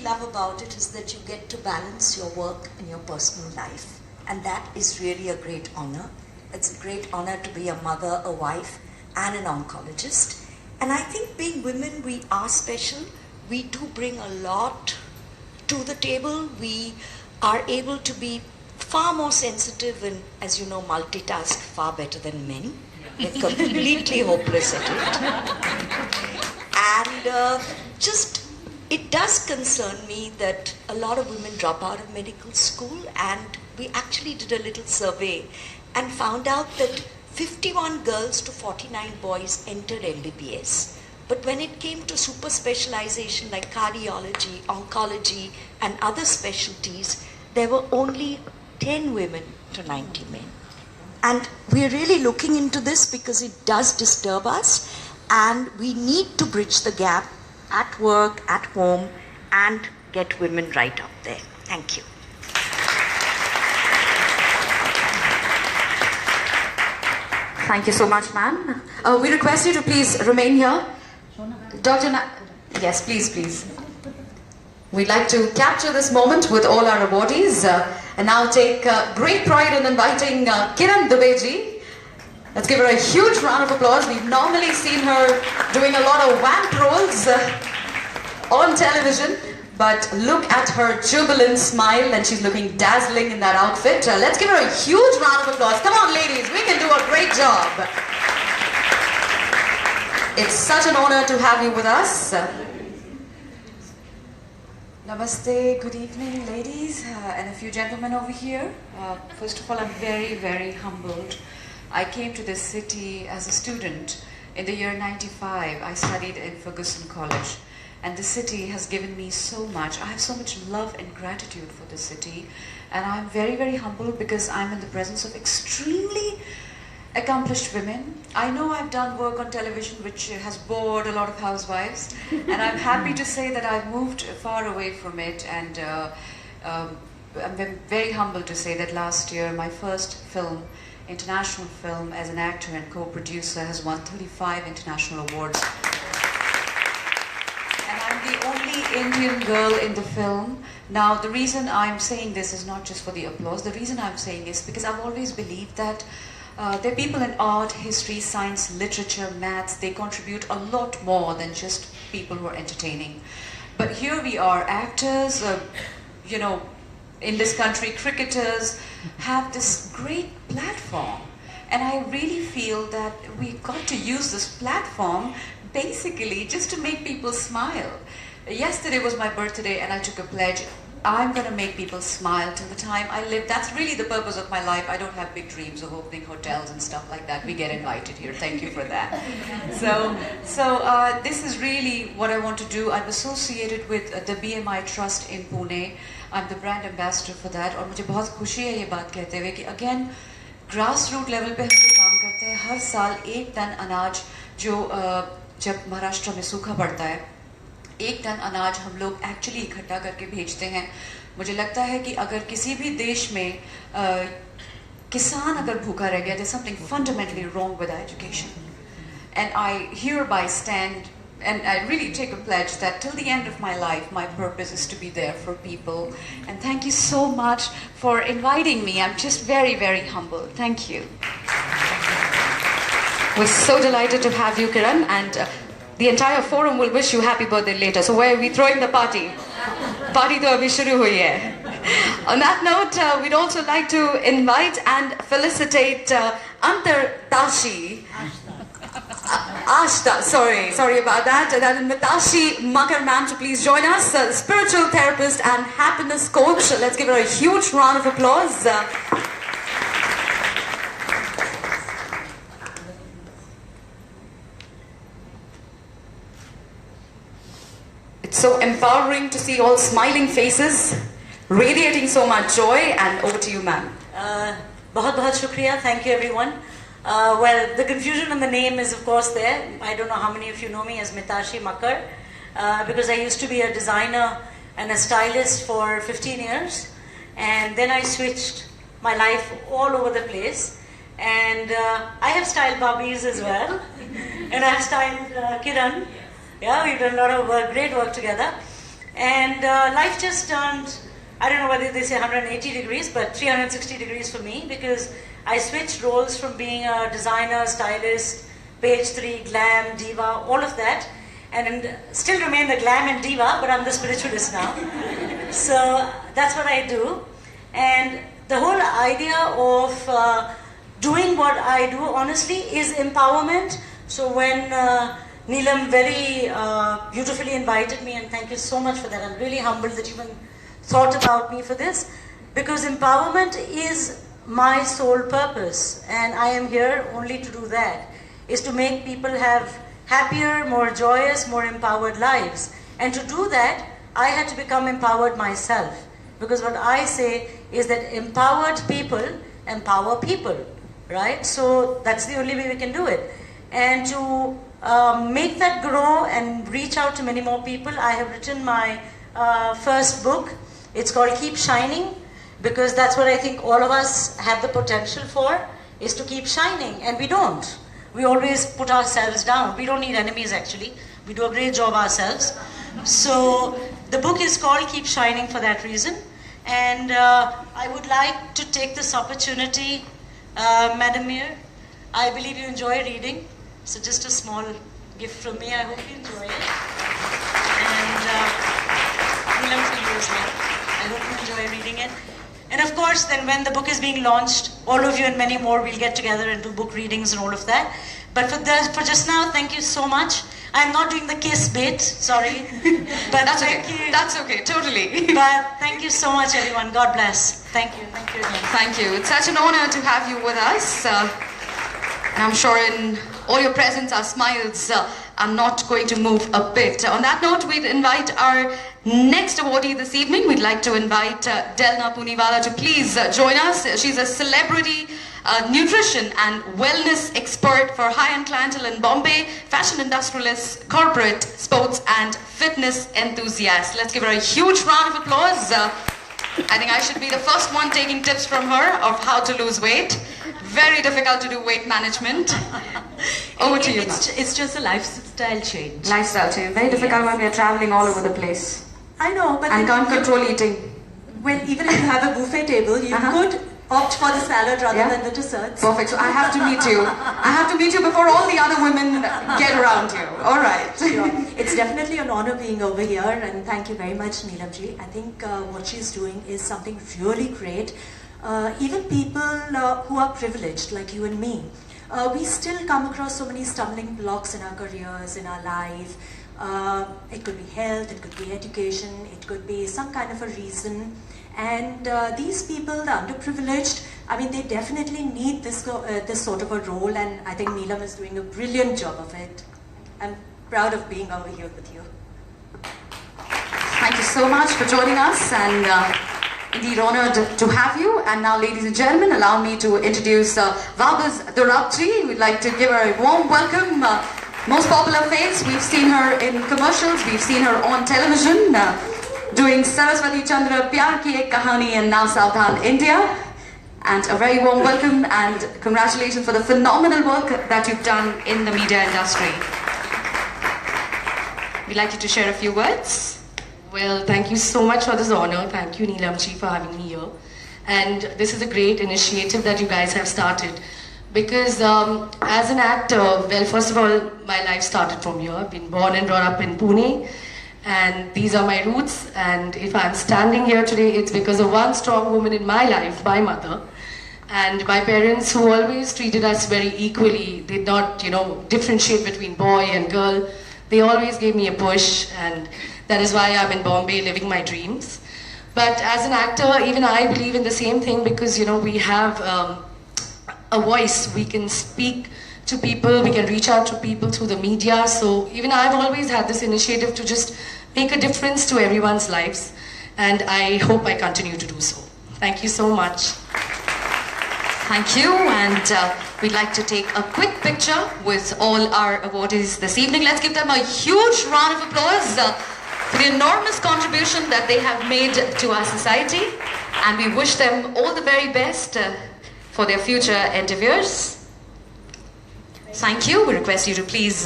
love about it is that you get to balance your work and your personal life. And that is really a great honor. It's a great honor to be a mother, a wife, and an oncologist. And I think being women, we are special. We do bring a lot to the table. We are able to be far more sensitive and, as you know, multitask far better than men. We're completely hopeless at it. And it does concern me that a lot of women drop out of medical school, and we actually did a little survey and found out that 51 girls to 49 boys entered MBBS. But when it came to super specialization like cardiology, oncology, and other specialties, there were only 10 women to 90 men. And we're really looking into this because it does disturb us, and we need to bridge the gap at work, at home, and get women right up there. Thank you. Thank you so much, ma'am. We request you to please remain here. Yes, please. We'd like to capture this moment with all our awardees and now take great pride in inviting Kiran Dubey ji. Let's give her a huge round of applause. We've normally seen her doing a lot of vamp roles on television, but look at her jubilant smile, and she's looking dazzling in that outfit. Let's give her a huge round of applause. Come on, ladies, we can do a great job. It's such an honor to have you with us. Namaste, good evening, ladies, and a few gentlemen over here. First of all, I'm very, very humbled. I came to this city as a student. In the year 95, I studied in Fergusson College, and the city has given me so much. I have so much love and gratitude for the city, and I'm very, very humbled because I'm in the presence of extremely accomplished women. I know I've done work on television which has bored a lot of housewives, and I'm happy to say that I've moved far away from it, and I'm very humbled to say that last year my first film, international film, as an actor and co-producer, has won 35 international awards. And I'm the only Indian girl in the film. Now, the reason I'm saying this is not just for the applause. The reason I'm saying is because I've always believed that there are people in art, history, science, literature, maths. They contribute a lot more than just people who are entertaining. But here we are, actors, in this country, cricketers have this great platform. And I really feel that we've got to use this platform basically just to make people smile. Yesterday was my birthday, and I took a pledge. I'm going to make people smile till the time I live. That's really the purpose of my life. I don't have big dreams of opening hotels and stuff like that. We get invited here. Thank you for that. So this is really what I want to do. I'm associated with the BMI Trust in Pune. I'm the brand ambassador for that. और मुझे बहुत खुशी है ये बात कहते हुए कि again grassroots level पे हम लोग काम करते हैं. हर साल 1 टन अनाज जो जब महाराष्ट्र में सूखा पड़ता है, 1 टन अनाज हम लोग एक्चुअली इकट्ठा करके भेजते हैं. मुझे लगता है कि अगर किसी भी देश में किसान अगर भूखा रह गया, there's something fundamentally wrong with our education. And I hereby stand and I really take a pledge that till the end of my life, my purpose is to be there for people. And thank you so much for inviting me. I'm just very, very humble. Thank you. We're so delighted to have you, Kiran, and the entire forum will wish you happy birthday later. So where are we throwing the party? Party to abhi shuru hui hai. On that note, we'd also like to invite and felicitate Antar Tashi. Ashta, sorry about that. And Mitashi Makar ma'am to please join us, spiritual therapist and happiness coach. Let's give her a huge round of applause. It's so empowering to see all smiling faces, radiating so much joy, and over to you, ma'am. बहुत बहुत शुक्रिया. Thank you, everyone. Well, the confusion in the name is of course there. I don't know how many of you know me as Mitashi Makar, because I used to be a designer and a stylist for 15 years, and then I switched my life all over the place, and I have styled Barbies as well, and I have styled Kiran. Yeah, we've done a lot of great work together. And life just turned, I don't know whether they say 180 degrees, but 360 degrees for me, because I switched roles from being a designer, stylist, page 3, glam, diva, all of that, and still remain the glam and diva, but I'm the spiritualist now. So that's what I do. And the whole idea of doing what I do, honestly, is empowerment. So when Neelam very beautifully invited me, and thank you so much for that. I'm really humbled that you even thought about me for this, because empowerment is my sole purpose, and I am here only to do that, is to make people have happier, more joyous, more empowered lives. And to do that, I had to become empowered myself, because what I say is that empowered people empower people, right? So that's the only way we can do it. And to make that grow and reach out to many more people, I have written my first book. It's called Keep Shining, because that's what I think all of us have the potential for, is to keep shining, and we don't. We always put ourselves down. We don't need enemies, actually. We do a great job ourselves. So the book is called Keep Shining for that reason. And I would like to take this opportunity, Madam Mayor, I believe you enjoy reading, so just a small gift from me. I hope you enjoy it. And Neelam, for you as well. I hope you enjoy reading it. And of course, then when the book is being launched, all of you and many more will get together and do book readings and all of that. But for just now, thank you so much. I'm not doing the kiss bit, sorry. But That's thank okay. you. That's okay, totally. But thank you so much, everyone. God bless. Thank you. Thank you again. Thank you. It's such an honor to have you with us. And I'm sure in all your presence, our smiles are not going to move a bit. On that note, we'd invite our next awardee this evening. We'd like to invite Delna Pooniwala to please join us. She's a celebrity nutrition and wellness expert for high-end clientele in Bombay, fashion industrialist, corporate, sports and fitness enthusiast. Let's give her a huge round of applause. I think I should be the first one taking tips from her of how to lose weight. Very difficult to do weight management. Over to you, ma'am. It's just a lifestyle change. Lifestyle change. Very difficult when we are traveling all over the place I know, but and then can't control eating. when even if you have a buffet table, you could opt for the salad rather Yeah. than the desserts. Perfect. So I have to meet you. I have to meet you before all the other women get around you. All right. Sure. It's definitely an honor being over here, and thank you very much, Neelamji. I think what she's doing is something really great. Even people who are privileged, like you and me, we still come across so many stumbling blocks in our careers, in our life. It could be health, it could be education, it could be some kind of a reason. And these people, the underprivileged, I mean, they definitely need this sort of a role, and I think Neelam is doing a brilliant job of it. I'm proud of being over here with you. Thank you so much for joining us, and indeed honored to have you. And now, ladies and gentlemen, allow me to introduce Vabaz Durabji. We'd like to give her a warm welcome. Most popular face, we've seen her in commercials, we've seen her on television, doing Saraswati Chandra, Pyar Ki Ek Kahani, and now Savdhan India. And a very warm welcome and congratulations for the phenomenal work that you've done in the media industry. We'd like you to share a few words. Well, thank you so much for this honor. Thank you, Neelamji, for having me here. And this is a great initiative that you guys have started. Because as an actor, well, first of all, my life started from here. I've been born and brought up in Pune. And these are my roots. And if I'm standing here today, it's because of one strong woman in my life, my mother. And my parents, who always treated us very equally, did not, differentiate between boy and girl. They always gave me a push, and that is why I'm in Bombay living my dreams. But as an actor, even I believe in the same thing, because, we have a voice. We can speak to people, we can reach out to people through the media. So even I've always had this initiative to just make a difference to everyone's lives. And I hope I continue to do so. Thank you so much. Thank you, and we'd like to take a quick picture with all our awardees this evening. Let's give them a huge round of applause for the enormous contribution that they have made to our society, and we wish them all the very best for their future endeavors. Thank you. We request you to please